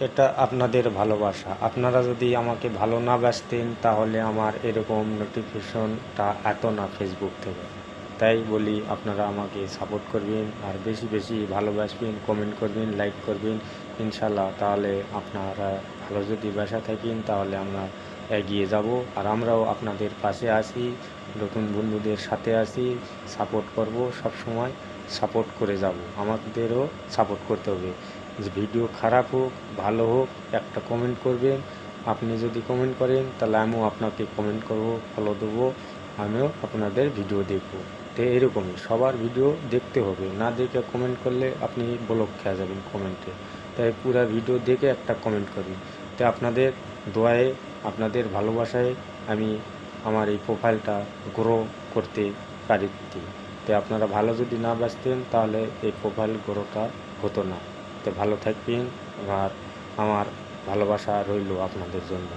এটা আপনাদের ভালোবাসা। আপনারা যদি আমাকে ভালো না বাসতেন তাহলে আমার এরকম নোটিফিকেশনটা এত না ফেসবুক থেকে। তাই বলি আপনারা আমাকে সাপোর্ট করবেন আর বেশি বেশি ভালোবাসবেন, কমেন্ট করবেন, লাইক করবেন ইনশাল্লাহ। তাহলে আপনারা ভালো যদি বাসা থাকেন তাহলে আমরা এগিয়ে যাব আর আমরাও আপনাদের পাশে আছি, নতুন বন্ধুদের সাথে আছি, সাপোর্ট করব, সব সময় সাপোর্ট করে যাব। আমাদেরও সাপোর্ট করতে হবে, যে ভিডিও খারাপ হোক ভালো হোক একটা কমেন্ট করবেন। আপনি যদি কমেন্ট করেন তাহলে আমিও আপনাকে কমেন্ট করব, ফলো দেবো, আমিও আপনাদের ভিডিও দেখব। তো এরকমই সবার ভিডিও দেখতে হবে, না দেখে কমেন্ট করলে আপনি ব্লক খেয়ে যাবেন কমেন্টে। তাই পুরো ভিডিও দেখে একটা কমেন্ট করবেন। তো আপনাদের দোয়ায়, আপনাদের ভালোবাসায় আমি আমার এই প্রোফাইলটা গ্রো করতে পারি। তো আপনারা ভালো যদি না বাসতেন তাহলে এই প্রোফাইল গ্রোটা হতো না। তো ভালো থাকবেন আর আমার ভালোবাসা রইল আপনাদের জন্য।